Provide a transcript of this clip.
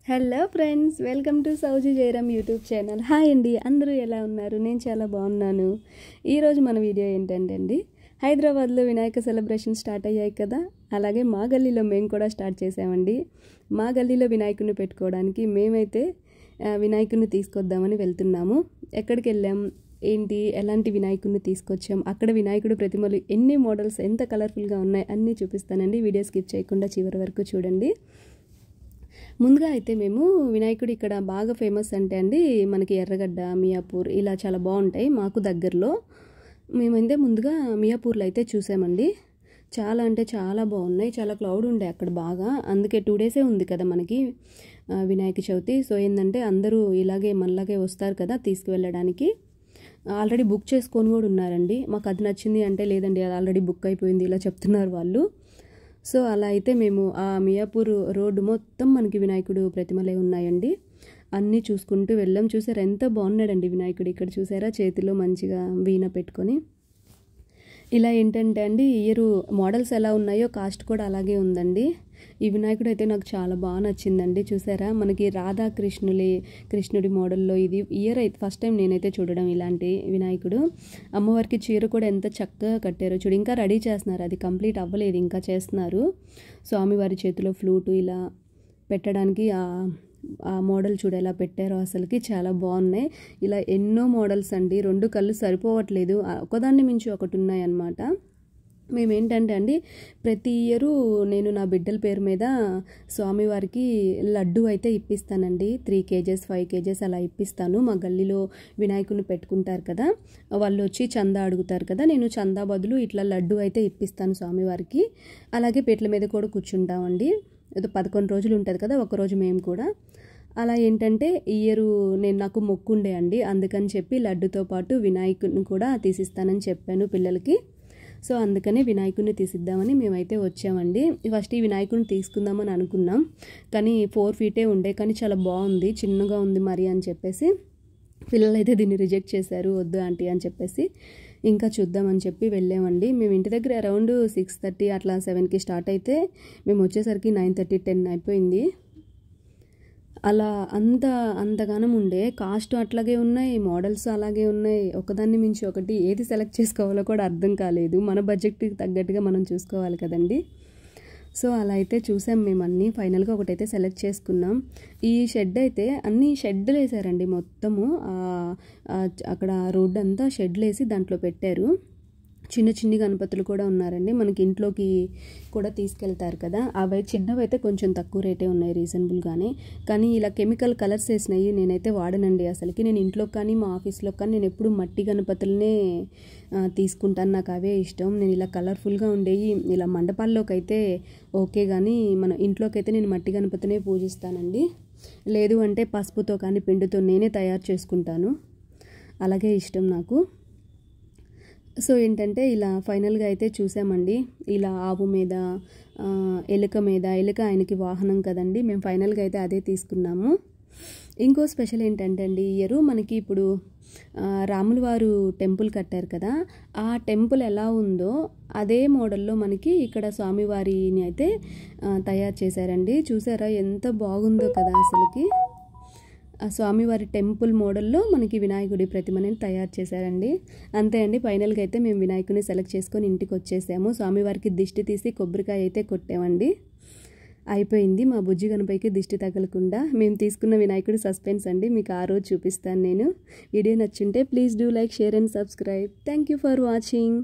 Hello friends, welcome to సౌజీ Jayaram YouTube channel. Hi అండి, అందరూ ఎలా ఉన్నారు? నేను చాలా బాగున్నాను. ఈరోజు మన వీడియో ఏంటంటే అండి, హైదరాబాద్లో వినాయక సెలబ్రేషన్ స్టార్ట్ అయ్యాయి కదా, అలాగే మా గల్లీలో మేము కూడా స్టార్ట్ చేసామండి. మా గల్లీలో వినాయకుడిని పెట్టుకోవడానికి మేమైతే వినాయకుడిని తీసుకొద్దామని వెళ్తున్నాము. ఎక్కడికి వెళ్ళాం, ఏంటి, ఎలాంటి వినాయకుడిని తీసుకొచ్చాం, అక్కడ వినాయకుడు ప్రతిమలు ఎన్ని మోడల్స్, ఎంత కలర్ఫుల్గా ఉన్నాయి అన్నీ చూపిస్తానండి. వీడియో స్కిప్ చేయకుండా చివరి వరకు చూడండి. ముందుగా అయితే మేము వినాయకుడు ఇక్కడ బాగా ఫేమస్ అంటే అండి, మనకి ఎర్రగడ్డ, మియాపూర్ ఇలా చాలా బాగుంటాయి మాకు దగ్గరలో. మేమైతే ముందుగా మియాపూర్లో అయితే చూసామండి. చాలా అంటే చాలా బాగున్నాయి. చాలా క్లౌడ్ ఉండే అక్కడ బాగా, అందుకే 2 డేసే ఉంది కదా మనకి వినాయక చవితి. సో ఏంటంటే అందరూ ఇలాగే మనలాగే వస్తారు కదా తీసుకువెళ్ళడానికి. ఆల్రెడీ బుక్ చేసుకొని కూడా ఉన్నారండి. మాకు అది నచ్చింది అంటే, లేదండి అది ఆల్రెడీ బుక్ అయిపోయింది ఇలా చెప్తున్నారు వాళ్ళు. సో అలా అయితే మేము ఆ మియాపూర్ రోడ్డు మొత్తం మనకి వినాయకుడు ప్రతిమలే ఉన్నాయండి. అన్నీ చూసుకుంటూ వెళ్ళాం. చూసారా ఎంత బాగున్నాడండి వినాయకుడు. ఇక్కడ చూసారా చేతిలో మంచిగా వీణ పెట్టుకొని. ఇలా ఏంటంటే అండి, ఇయర్ మోడల్స్ ఎలా ఉన్నాయో కాస్ట్ కూడా అలాగే ఉందండి. ఈ వినాయకుడు అయితే నాకు చాలా బాగా నచ్చిందండి. చూసారా మనకి కృష్ణుడి మోడల్లో ఇది ఇయర్ అయితే ఫస్ట్ టైం నేనైతే చూడడం ఇలాంటి వినాయకుడు. అమ్మవారికి చీర కూడా ఎంత చక్కగా కట్టారో చూడు. ఇంకా రెడీ చేస్తున్నారు, అది కంప్లీట్ అవ్వలేదు, ఇంకా చేస్తున్నారు. స్వామివారి చేతిలో ఫ్లూటు ఇలా పెట్టడానికి ఆ మోడల్ చూడ ఎలా పెట్టారో, అసలుకి చాలా బాగున్నాయి. ఇలా ఎన్నో మోడల్స్ అండి, 2 కళ్ళు సరిపోవట్లేదు, ఒకదాన్ని మించి ఒకటి ఉన్నాయన్నమాట. మేమేంటంటే అండి, ప్రతి ఇయరు నేను నా బిడ్డల పేరు మీద స్వామివారికి లడ్డు అయితే ఇప్పిస్తానండి. 3 kgs 5 kgs అలా ఇప్పిస్తాను. మా గల్లీలో వినాయకుడిని పెట్టుకుంటారు కదా, వాళ్ళు వచ్చి చందా అడుగుతారు కదా, నేను చందా బదులు ఇట్లా లడ్డు అయితే ఇప్పిస్తాను స్వామివారికి. అలాగే పీటల మీద కూడా కూర్చుంటామండి. ఏదో 11 రోజులు ఉంటుంది కదా, ఒకరోజు మేము కూడా. అలా ఏంటంటే ఇయరు నాకు మొక్కు ఉండే అండి, అందుకని చెప్పి లడ్డుతో పాటు వినాయకుడిని కూడా తీసిస్తానని చెప్పాను పిల్లలకి. సో అందుకనే వినాయకుడిని తీసిద్దామని మేమైతే వచ్చామండి. ఫస్ట్ ఈ వినాయకుడిని తీసుకుందామని అనుకున్నాం, కానీ 4 feet ఉండే, కానీ చాలా బాగుంది, చిన్నగా ఉంది మరి అని చెప్పేసి పిల్లలు అయితే దీన్ని రిజెక్ట్ చేశారు, వద్దు ఆంటీ అని చెప్పేసి. ఇంకా చూద్దామని చెప్పి వెళ్ళామండి. మేము ఇంటి దగ్గర అరౌండ్ 6:30 అట్లా 7కి స్టార్ట్ అయితే మేము వచ్చేసరికి 9:30 10 అయిపోయింది. అలా అంతగానం ఉండే. కాస్ట్ అట్లాగే ఉన్నాయి, మోడల్స్ అలాగే ఉన్నాయి, ఒకదాన్ని మించి ఒకటి. ఏది సెలెక్ట్ చేసుకోవాలో కూడా అర్థం కాలేదు. మన బడ్జెట్కి తగ్గట్టుగా మనం చూసుకోవాలి కదండి. సో అలా అయితే చూసాం మేము అన్నీ. ఫైనల్గా ఒకటైతే సెలెక్ట్ చేసుకున్నాం. ఈ షెడ్ అయితే అన్ని షెడ్లు వేసారండి మొత్తము. అక్కడ రోడ్డు అంతా షెడ్లు వేసి దాంట్లో పెట్టారు. చిన్న గణపతులు కూడా ఉన్నారండి, మనకి ఇంట్లోకి కూడా తీసుకెళ్తారు కదా, అవి చిన్నవి అయితే కొంచెం తక్కువ రేటే ఉన్నాయి రీజనబుల్గానే. కానీ ఇలా కెమికల్ కలర్స్ వేసినవి నేనైతే వాడనండి అసలుకి. నేను ఇంట్లో కానీ మా ఆఫీస్లో కానీ నేను ఎప్పుడు మట్టి గణపతులనే తీసుకుంటాను, నాకు అవే ఇష్టం. నేను ఇలా కలర్ఫుల్గా ఉండేవి ఇలా మండపాల్లోకి అయితే ఓకే, కానీ మన ఇంట్లోకి అయితే నేను మట్టి గణపతినే పూజిస్తానండి. లేదు అంటే పసుపుతో కానీ పిండితో నేనే తయారు చేసుకుంటాను, అలాగే ఇష్టం నాకు. సో ఏంటంటే ఇలా ఫైనల్గా అయితే చూసామండి. ఇలా ఆవు మీద, ఎలుక ఆయనకి వాహనం కదండి, మేము ఫైనల్గా అయితే అదే తీసుకున్నాము. ఇంకో స్పెషల్ ఏంటంటే అండి, ఇయర్ మనకి ఇప్పుడు రాముల వారు టెంపుల్ కట్టారు కదా, ఆ టెంపుల్ ఎలా ఉందో అదే మోడల్లో మనకి ఇక్కడ స్వామివారిని అయితే తయారు చేశారండి. చూసారా ఎంత బాగుందో కదా అసలుకి. ఆ స్వామివారి టెంపుల్ మోడల్లో మనకి వినాయకుడి ప్రతిమని తయారు చేశారండి. అంతే అండి, ఫైనల్గా అయితే మేము వినాయకుడిని సెలెక్ట్ చేసుకొని ఇంటికి వచ్చేసాము. స్వామివారికి దిష్టి తీసి కొబ్బరికాయ అయితే కొట్టామండి. అయిపోయింది. మా బుజ్జి గణపతికి దిష్టి తగలకుండా. మేము తీసుకున్న వినాయకుడి సస్పెన్స్ అండి, మీకు ఆ రోజు చూపిస్తాను నేను. వీడియో నచ్చుంటే please do like, share and subscribe. Thank you for watching.